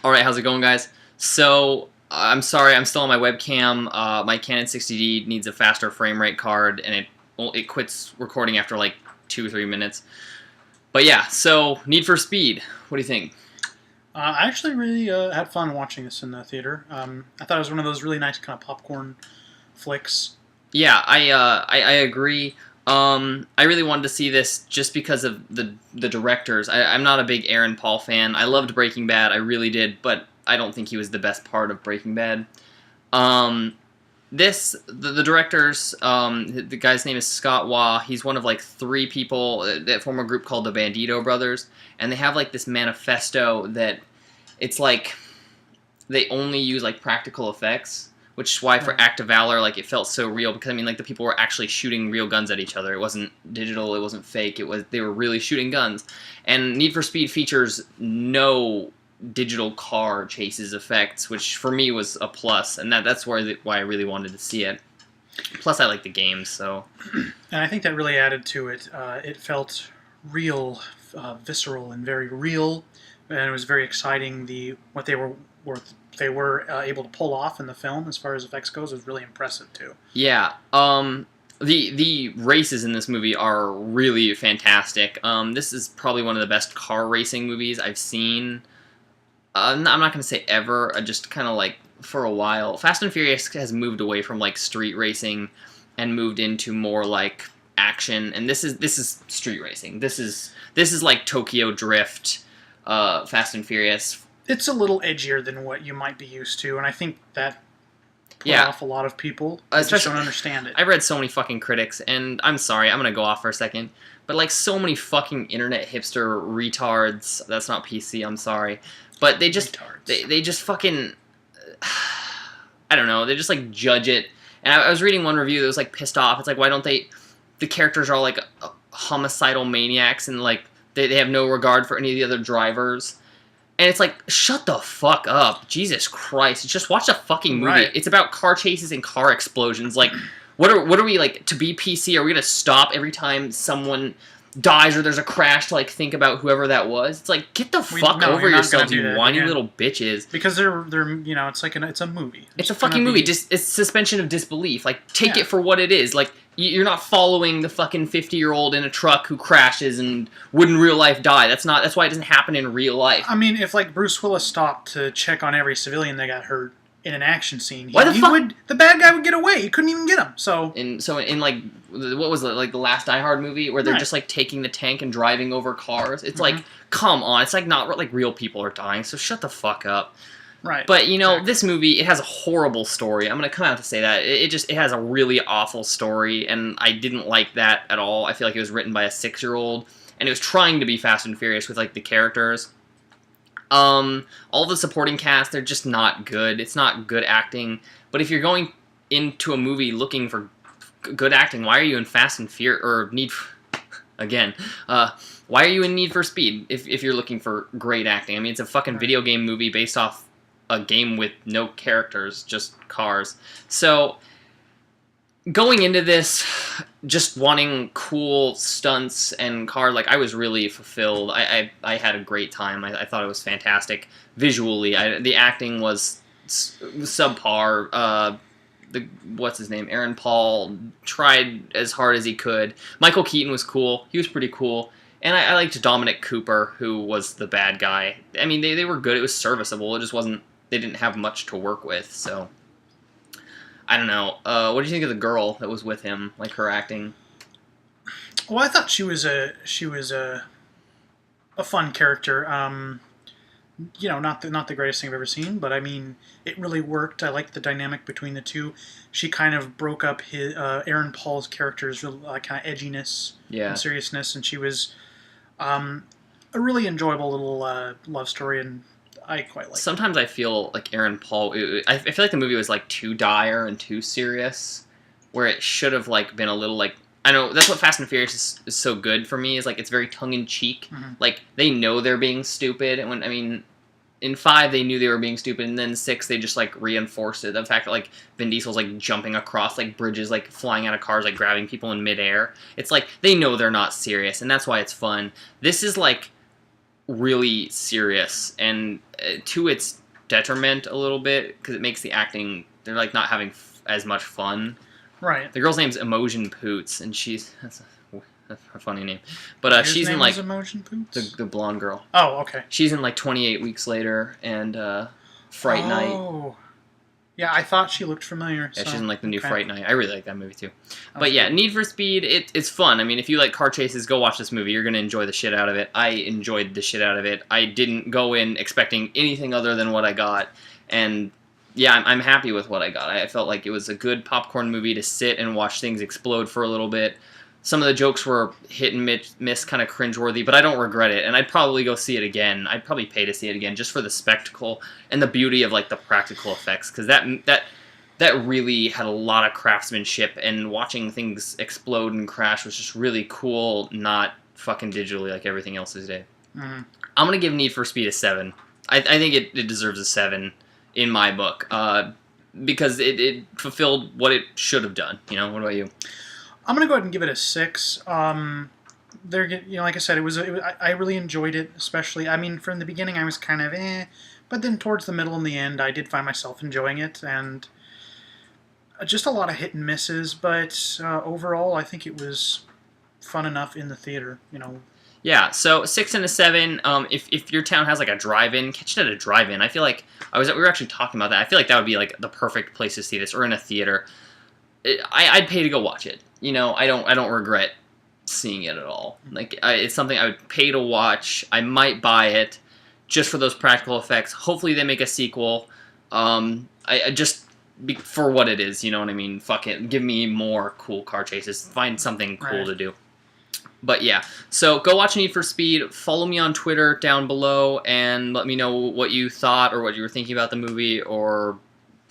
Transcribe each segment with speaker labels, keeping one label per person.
Speaker 1: Alright, how's it going, guys? So, I'm sorry, I'm still on my webcam. My Canon 60D needs a faster frame rate card, and it quits recording after like 2 or 3 minutes. But yeah, so, Need for Speed. What do you think?
Speaker 2: I actually really had fun watching this in the theater. I thought it was one of those really nice kind of popcorn flicks.
Speaker 1: Yeah, I agree. I really wanted to see this just because of the directors. I'm not a big Aaron Paul fan. I loved Breaking Bad, I really did, but I don't think he was the best part of Breaking Bad. The directors, the guy's name is Scott Waugh. He's one of like 3 people that form a group called the Bandito Brothers, and they have like this manifesto that it's like they only use like practical effects, which is why for Act of Valor, like, it felt so real, because I mean, like, the people were actually shooting real guns at each other. It wasn't digital, it wasn't fake, they were really shooting guns. And Need for Speed features no digital car chases effects, which for me was a plus, and that's why I really wanted to see it. Plus, I like the game, so.
Speaker 2: And I think that really added to it. It felt real, visceral, and very real, and it was very exciting. What they were able to pull off in the film, as far as effects goes, was really impressive too.
Speaker 1: Yeah. The races in this movie are really fantastic. This is probably one of the best car racing movies I've seen. I'm not going to say ever, just kind of like for a while. Fast and Furious has moved away from like street racing and moved into more like action, and this is street racing. This is like Tokyo Drift, Fast and Furious.
Speaker 2: It's a little edgier than what you might be used to, and I think that put off a lot of people who just don't understand it.
Speaker 1: I've read so many fucking critics, and I'm sorry, I'm gonna go off for a second, but like so many fucking internet hipster retards. That's not PC. I'm sorry, but they just they just fucking I don't know. They just like judge it. And I was reading one review that was like pissed off. It's like, why don't the characters are all like homicidal maniacs, and like they have no regard for any of the other drivers. And it's like, shut the fuck up. Jesus Christ. Just watch the fucking movie.
Speaker 2: Right.
Speaker 1: It's about car chases and car explosions. Like, what are we, like, to be PC, are we going to stop every time someone dies or there's a crash to, like, think about whoever that was? It's like, get the fuck over yourselves, you whiny little bitches.
Speaker 2: Because they're you know, it's a movie.
Speaker 1: It's a fucking movie. Just, it's suspension of disbelief. Like, take it for what it is. Like, you're not following the fucking 50-year-old in a truck who crashes and would in real life die. That's why it doesn't happen in real life.
Speaker 2: I mean, if like Bruce Willis stopped to check on every civilian that got hurt in an action scene, the bad guy would get away. He couldn't even get him. So
Speaker 1: in like, what was it, like the last Die Hard movie where they're just like taking the tank and driving over cars? It's like, come on, it's like not like real people are dying. So shut the fuck up.
Speaker 2: Right.
Speaker 1: But, you know, this movie, it has a horrible story. I'm going to come out to say that. It has a really awful story, and I didn't like that at all. I feel like it was written by a 6-year-old, and it was trying to be Fast and Furious with, like, the characters. All the supporting cast, they're just not good. It's not good acting. But if you're going into a movie looking for good acting, why are you in Fast and Furious, or again, why are you in Need for Speed if you're looking for great acting? I mean, it's a fucking video game movie based off a game with no characters, just cars. So, going into this, just wanting cool stunts and cars, like, I was really fulfilled. I had a great time. I thought it was fantastic. Visually, the acting was subpar. What's his name? Aaron Paul tried as hard as he could. Michael Keaton was cool. He was pretty cool. And I liked Dominic Cooper, who was the bad guy. I mean, they were good. It was serviceable. It just wasn't... They didn't have much to work with, so... I don't know. What do you think of the girl that was with him? Like, her acting?
Speaker 2: Well, I thought she was a fun character. You know, not the greatest thing I've ever seen, but I mean, it really worked. I liked the dynamic between the two. She kind of broke up Aaron Paul's character's kind of edginess and seriousness, and she was a really enjoyable little love story, and I quite like it.
Speaker 1: Sometimes I feel like Aaron Paul... I feel like the movie was, like, too dire and too serious, where it should have, like, been a little, like... I know, that's what Fast and Furious is so good for me, is, like, it's very tongue-in-cheek. Like, they know they're being stupid, and when, I mean... In 5, they knew they were being stupid, and then 6, they just, like, reinforced it. The fact that, like, Vin Diesel's, like, jumping across, like, bridges, like, flying out of cars, like, grabbing people in midair. It's like, they know they're not serious, and that's why it's fun. This is, like... really serious, and to its detriment a little bit, because it makes the acting, they're like not having as much fun.
Speaker 2: Right.
Speaker 1: The girl's name's Imogen Poots, and that's a funny name, but
Speaker 2: His
Speaker 1: she's
Speaker 2: name
Speaker 1: in like
Speaker 2: is Imogen Poots?
Speaker 1: the blonde girl.
Speaker 2: Oh, okay.
Speaker 1: She's in like 28 Weeks Later and Fright Night.
Speaker 2: Oh. Yeah, I thought she looked familiar.
Speaker 1: Yeah,
Speaker 2: so,
Speaker 1: she's in like the new
Speaker 2: okay.
Speaker 1: Fright Night. I really like that movie too. But
Speaker 2: Okay.
Speaker 1: yeah, Need for Speed, it's fun. I mean, if you like car chases, go watch this movie. You're gonna enjoy the shit out of it. I enjoyed the shit out of it. I didn't go in expecting anything other than what I got, and yeah, I'm happy with what I got. I felt like it was a good popcorn movie to sit and watch things explode for a little bit. Some of the jokes were hit and miss, kind of cringeworthy, but I don't regret it, and I'd probably go see it again. I'd probably pay to see it again just for the spectacle and the beauty of like the practical effects, because that really had a lot of craftsmanship, and watching things explode and crash was just really cool, not fucking digitally like everything else these days.
Speaker 2: Mm-hmm.
Speaker 1: I'm going to give Need for Speed a 7. I think it deserves a 7 in my book, because it fulfilled what it should have done. You know, what about you?
Speaker 2: I'm gonna go ahead and give it a 6. There, like I said, I really enjoyed it, especially. I mean, from the beginning, I was kind of but then towards the middle and the end, I did find myself enjoying it, and just a lot of hit and misses. But overall, I think it was fun enough in the theater.
Speaker 1: Yeah, so 6 and a 7. If your town has like a drive-in, catch it at a drive-in. I feel like we were actually talking about that. I feel like that would be like the perfect place to see this, or in a theater. I'd pay to go watch it. You know, I don't regret seeing it at all. Like, it's something I would pay to watch. I might buy it just for those practical effects. Hopefully they make a sequel. I just for what it is, you know what I mean? Fuck it, give me more cool car chases. Find something cool to do. But yeah, so go watch Need for Speed. Follow me on Twitter down below and let me know what you thought or what you were thinking about the movie, or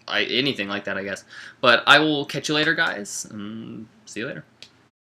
Speaker 1: anything like that, I guess. But I will catch you later, guys, and see you later.